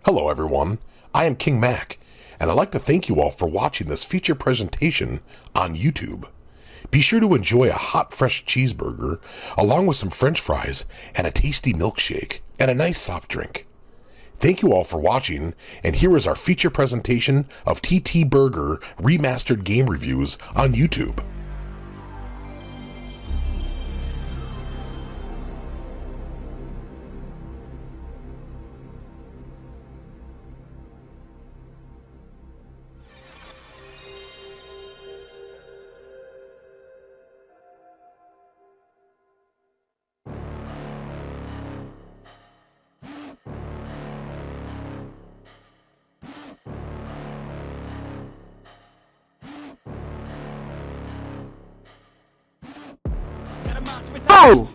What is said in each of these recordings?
Hello everyone, I am King Mac, and I'd like to thank you all for watching this feature presentation on YouTube. Be sure to enjoy a hot fresh cheeseburger, along with some french fries and a tasty milkshake, and a nice soft drink. Thank you all for watching, and here is our feature presentation of TTBurger Remastered game reviews on YouTube. Oh!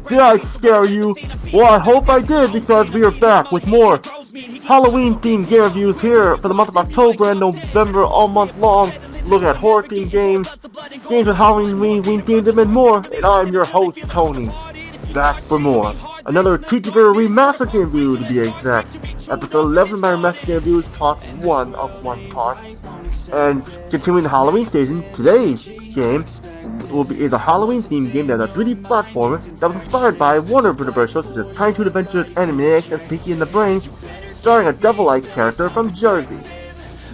Did I scare you? Well, I hope I did, because we are back with more Halloween-themed game reviews here for the month of October and November, all month long. Looking at horror-themed games with Halloween themed and more. And I'm your host, Tony, back for more. Another TTBurger Remastered game review, to be exact. Episode 11 of my Remastered game review is part 1 of one part. And continuing the Halloween season, today's game will be a Halloween-themed game that is a 3D platformer that was inspired by Warner Bros. Shows such as Tiny Toon Adventures, Animaniacs, and Pinky and the Brain, starring a devil-like character from Jersey.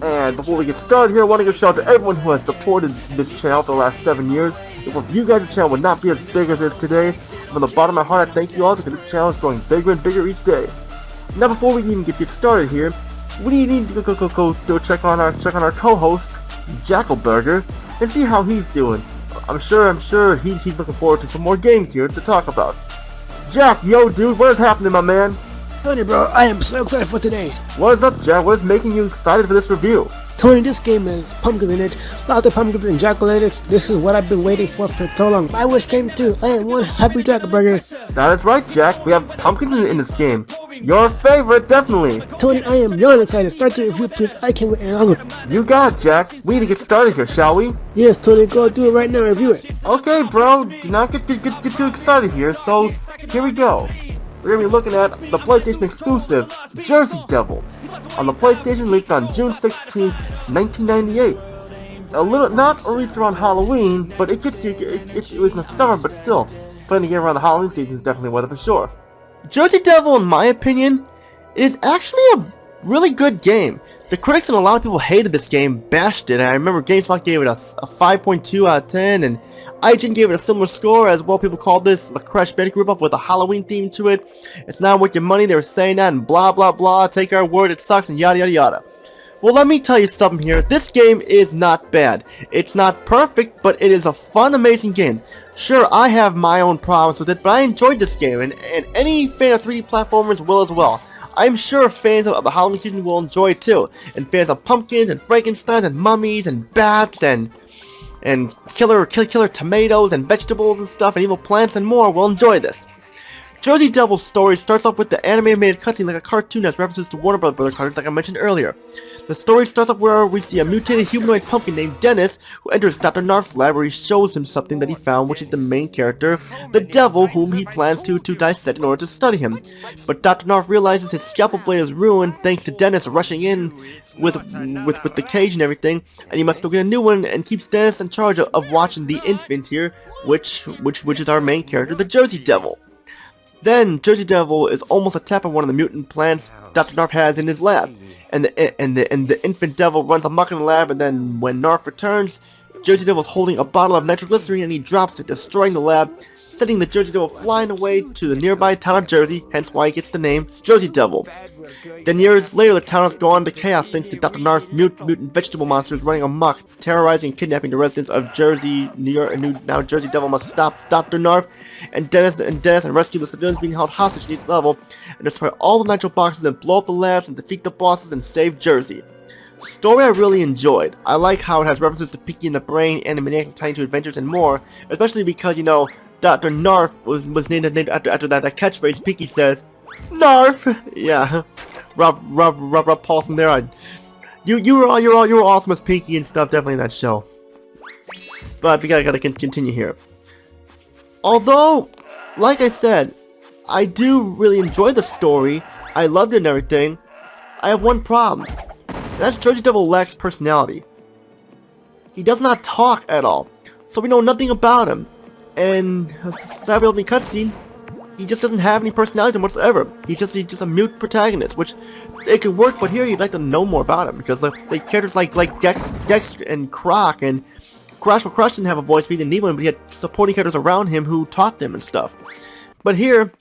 And before we get started here, I want to give a shout out to everyone who has supported this channel for the last 7 years. If you guys, the channel would not be as big as it is today. From the bottom of my heart, I thank you all, because this channel is growing bigger and bigger each day. Now, before we even get started here, we need to go check on our co-host, Jackalburger, and see how he's doing. I'm sure he's looking forward to some more games here to talk about. Jack, yo dude, what is happening, my man? Tony bro, I am so excited for today. What is up, Jack? What is making you excited for this review? Tony, this game has pumpkins in it, lots of pumpkins and jack-o'-lanterns. This is what I've been waiting for so long. My wish came true. I am one happy Jackalburger. That is right, Jack. We have pumpkins in this game. Your favorite, definitely. Tony, I am beyond excited. Start your review, please. I can't wait any longer. You got it, Jack. We need to get started here, shall we? Yes, Tony, go do it right now and review it. Okay, bro. Do not get too excited here, so here we go. We're going to be looking at the PlayStation exclusive, Jersey Devil, on the PlayStation, released on June 16, 1998. A little, not released around Halloween, but it was in the summer, but still, playing the game around the Halloween season is definitely worth it for sure. Jersey Devil, in my opinion, is actually a really good game. The critics and a lot of people hated this game, bashed it. I remember GameSpot gave it a 5.2 out of 10, and IGN gave it a similar score as well. People called this the Crash Bandicoot ripoff with a Halloween theme to it. It's not worth your money, they were saying that, and blah blah blah, take our word, it sucks, and yada yada yada. Well, let me tell you something here. This game is not bad. It's not perfect, but it is a fun, amazing game. Sure, I have my own problems with it, but I enjoyed this game, and any fan of 3D platformers will as well. I'm sure fans of the Halloween season will enjoy it too, and fans of pumpkins and Frankensteins and mummies and bats and killer tomatoes and vegetables and stuff and evil plants and more will enjoy this. Jersey Devil's story starts off with the animated cutscene like a cartoon that references to Warner Bros. Cartoons like I mentioned earlier. The story starts off where we see a mutated humanoid pumpkin named Dennis who enters Dr. Narf's lab, where he shows him something that he found, which is the main character, the devil, whom he plans to dissect in order to study him. But Dr. Narf realizes his scalpel blade is ruined thanks to Dennis rushing in with the cage and everything, and he must go get a new one, and keeps Dennis in charge of watching the infant here, which is our main character, the Jersey Devil. Then Jersey Devil is almost attacked by one of the mutant plants Dr. Narf has in his lab, and the infant devil runs amok in the lab. And then when Narf returns, Jersey Devil is holding a bottle of nitroglycerine, and he drops it, destroying the lab, sending the Jersey Devil flying away to the nearby town of Jersey, hence why he gets the name Jersey Devil. Then years later, the town has gone to chaos thanks to Dr. Narf's mutant vegetable monsters running amok, terrorizing and kidnapping the residents of Jersey, New York, and now Jersey Devil must stop Dr. Narf and Dennis and rescue the civilians being held hostage in each level, and destroy all the nitro boxes and blow up the labs and defeat the bosses and save Jersey. Story I really enjoyed. I like how it has references to Pinky and the Brain, Animaniacs, Tiny Toon Adventures, and more, especially because, you know, Dr. Narf was named after that catchphrase Pinky says, Narf! Yeah, Rob Paulson there. You were awesome as Pinky and stuff, definitely in that show. But we gotta continue here. Although, like I said, I do really enjoy the story. I loved it and everything. I have one problem. And that's Jersey Devil lacks personality. He does not talk at all, so we know nothing about him. And sadly, opening cutscene, he just doesn't have any personality whatsoever. He's just a mute protagonist, which it could work. But here, you'd like to know more about him because the characters like Gex and Croc and Crash didn't have a voice, we didn't need one, but he had supporting characters around him who taught him and stuff. But here,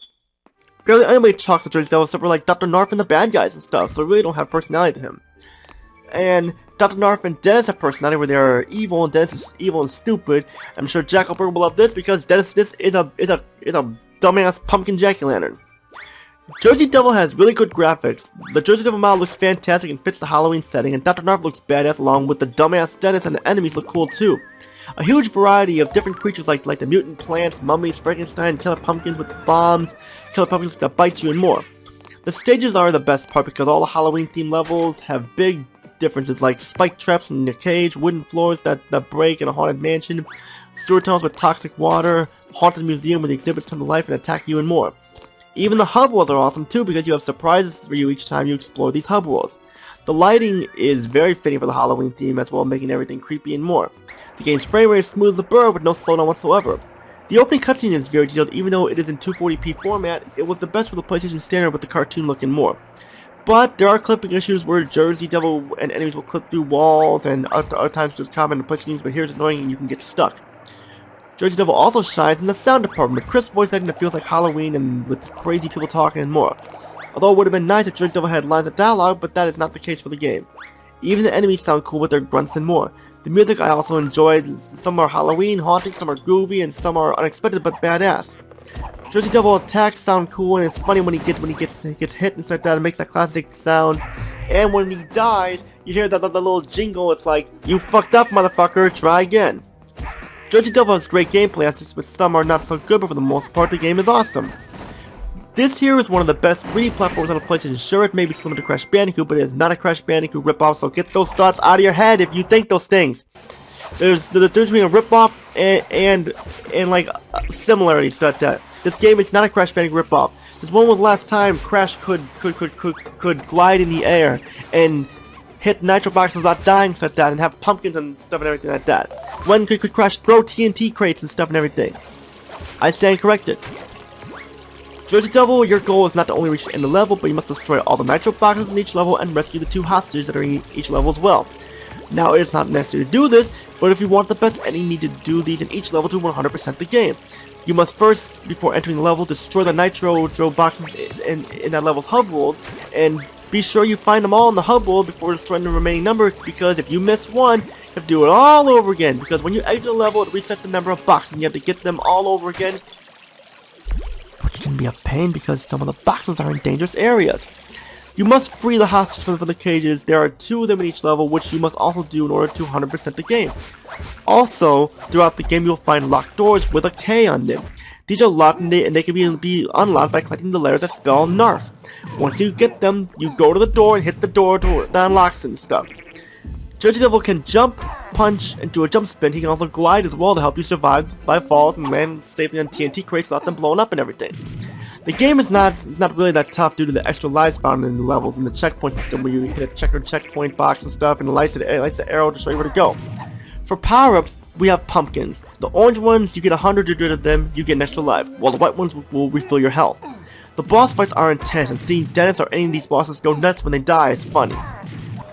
barely anybody talks to Jersey Devil except for like Dr. Narf and the bad guys and stuff, so we really don't have personality to him. And Dr. Narf and Dennis have personality where they are evil, and Dennis is evil and stupid. I'm sure Jackalburger will love this because Dennis is a dumbass pumpkin jack-o'-lantern. Jersey Devil has really good graphics. The Jersey Devil model looks fantastic and fits the Halloween setting, and Dr. Narf looks badass along with the dumbass Dennis, and the enemies look cool too. A huge variety of different creatures like the mutant plants, mummies, Frankenstein, killer pumpkins with bombs, killer pumpkins that bite you, and more. The stages are the best part because all the Halloween themed levels have big differences like spike traps in your cage, wooden floors that break in a haunted mansion, sewer tunnels with toxic water, haunted museum where the exhibits come to life and attack you, and more. Even the hub worlds are awesome too because you have surprises for you each time you explore these hub worlds. The lighting is very fitting for the Halloween theme as well, making everything creepy and more. The game's frame rate is smooth as a bird with no slowdown whatsoever. The opening cutscene is very detailed even though it is in 240p format. It was the best for the PlayStation standard with the cartoon look and more. But there are clipping issues where Jersey Devil and enemies will clip through walls, and other times just common and PlayStation, but here's annoying and you can get stuck. Jersey Devil also shines in the sound department with crisp voice acting that feels like Halloween and with crazy people talking and more. Although it would have been nice if Jersey Devil had lines of dialogue, but that is not the case for the game. Even the enemies sound cool with their grunts and more. The music I also enjoyed. Some are Halloween haunting, some are groovy, and some are unexpected but badass. Jersey Devil attacks sound cool, and it's funny when he gets hit and stuff like that. It makes that classic sound. And when he dies, you hear that little jingle. It's like, "You fucked up, motherfucker. Try again." Jersey Devil has great gameplay aspects, but some are not so good. But for the most part, the game is awesome. This here is one of the best 3D platforms on the PlayStation. Sure, it may be similar to Crash Bandicoot, but it is not a Crash Bandicoot ripoff. So get those thoughts out of your head if you think those things. There's the difference between a ripoff and like similarities to that. This game is not a Crash Bandicoot ripoff. This one was last time Crash could glide in the air and hit nitro boxes without dying, such that, and have pumpkins and stuff and everything like that. When could Crash throw TNT crates and stuff and everything? I stand corrected. Jersey Devil, your goal is not to only reach the end of the level, but you must destroy all the nitro boxes in each level and rescue the 2 hostages that are in each level as well. Now, it is not necessary to do this, but if you want the best ending, you need to do these in each level to 100% the game. You must first, before entering the level, destroy the nitro boxes in that level's hub world, and be sure you find them all in the hub world before destroying the remaining number, because if you miss one, you have to do it all over again, because when you exit the level, it resets the number of boxes, and you have to get them all over again, which can be a pain because some of the boxes are in dangerous areas. You must free the hostages from the cages. There are 2 of them in each level, which you must also do in order to 100% the game. Also, throughout the game, you'll find locked doors with a K on them. These are locked and they can be unlocked by collecting the letters that spell Narf. Once you get them, you go to the door and hit the door that unlocks and stuff. Jersey Devil can jump, punch, and do a jump spin. He can also glide as well to help you survive by falls and land safely on TNT crates without them blowing up and everything. The game is not really that tough due to the extra lives found in the levels and the checkpoint system where you hit a checkpoint box and stuff, and it lights the arrow to show you where to go. For power-ups, we have pumpkins. The orange ones, you get 100 of them, you get an extra life, while the white ones will refill your health. The boss fights are intense, and seeing Dennis or any of these bosses go nuts when they die is funny.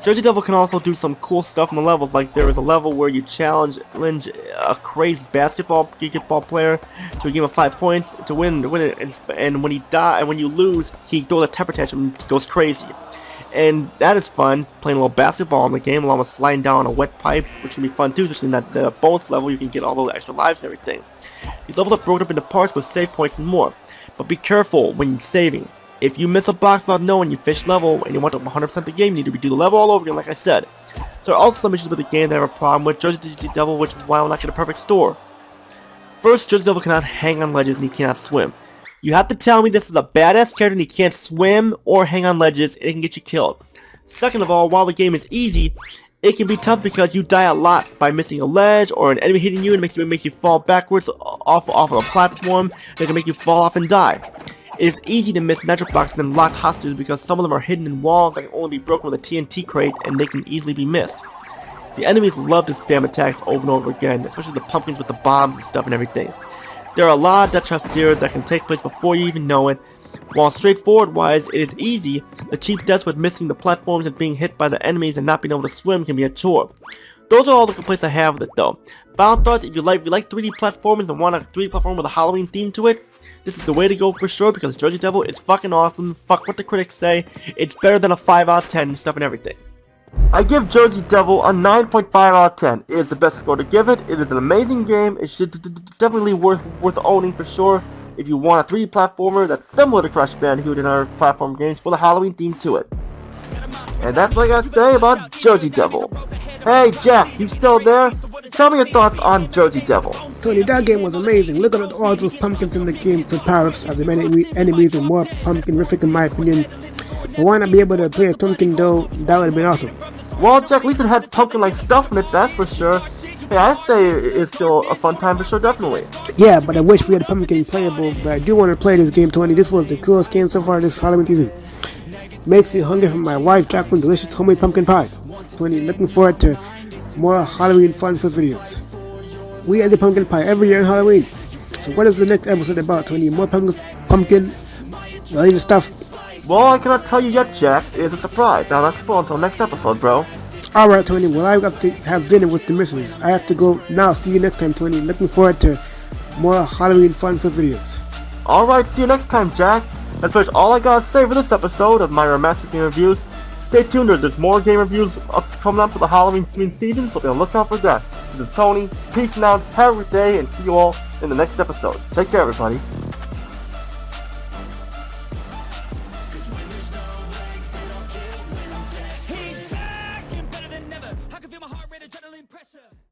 Jersey Devil can also do some cool stuff in the levels, like there is a level where you challenge a crazed basketball player to a game of 5 points to win it, and when he die and when you lose, he throws a temper tantrum and goes crazy. And that is fun, playing a little basketball in the game along with sliding down a wet pipe, which can be fun too, especially in that bonus level. You can get all those extra lives and everything. These levels are broken up into parts with save points and more, but be careful when saving. If you miss a box without knowing, you fish level and you want to 100% the game, you need to redo the level all over again, like I said. There are also some issues with the game that I have a problem with. Jersey Devil, which is why I'm not get a perfect score. First, Jersey Devil cannot hang on ledges and he cannot swim. You have to tell me this is a badass character and he can't swim or hang on ledges, and it can get you killed. Second of all, while the game is easy, it can be tough because you die a lot by missing a ledge or an enemy hitting you and it makes you fall backwards off of a platform that can make you fall off and die. It is easy to miss nitro boxes and locked hostages because some of them are hidden in walls that can only be broken with a TNT crate and they can easily be missed. The enemies love to spam attacks over and over again, especially the pumpkins with the bombs and stuff and everything. There are a lot of death traps here that can take place before you even know it. While straightforward wise it is easy, the cheap deaths with missing the platforms and being hit by the enemies and not being able to swim can be a chore. Those are all the complaints I have with it though. Final thoughts, if you like 3D platformers and want a 3D platform with a Halloween theme to it, this is the way to go for sure because Jersey Devil is fucking awesome. Fuck what the critics say. It's better than a 5 out of 10 and stuff and everything. I give Jersey Devil a 9.5 out of 10. It is the best score to give it. It is an amazing game. It should definitely worth owning for sure. If you want a 3D platformer that's similar to Crash Bandicoot and other platform games with a Halloween theme to it. And that's what I gotta say about Jersey Devil. Hey Jack, you still there? Tell me your thoughts on Jersey Devil. Tony, that game was amazing. Look at all those pumpkins in the game to power-ups of the many enemies and more pumpkin-rific in my opinion. But why not be able to play a pumpkin though? That would have been awesome. Well, Jack, at least it had pumpkin-like stuff in it, that's for sure. Hey, I'd say it's still a fun time for sure, definitely. Yeah, but I wish we had pumpkin playable, but I do want to play this game, Tony. This was the coolest game so far this Halloween season. Makes me hungry for my wife Jacqueline's delicious homemade pumpkin pie. Tony, looking forward to more Halloween fun-filled videos. We eat the pumpkin pie every year on Halloween. So what is the next episode about, Tony? More pumpkin-related stuff? Well, I cannot tell you yet, Jack. It is a surprise. Now let's go until next episode, bro. Alright, Tony. Well, I have to have dinner with the missus. I have to go now. See you next time, Tony. Looking forward to more Halloween fun-filled videos. Alright, see you next time, Jack. That's pretty much all I gotta say for this episode of my Remastered game reviews. Stay tuned, there's more game reviews coming up for the Halloween season, so be on the lookout for that. This is Tony, peace out, have a good day, and see you all in the next episode. Take care, everybody.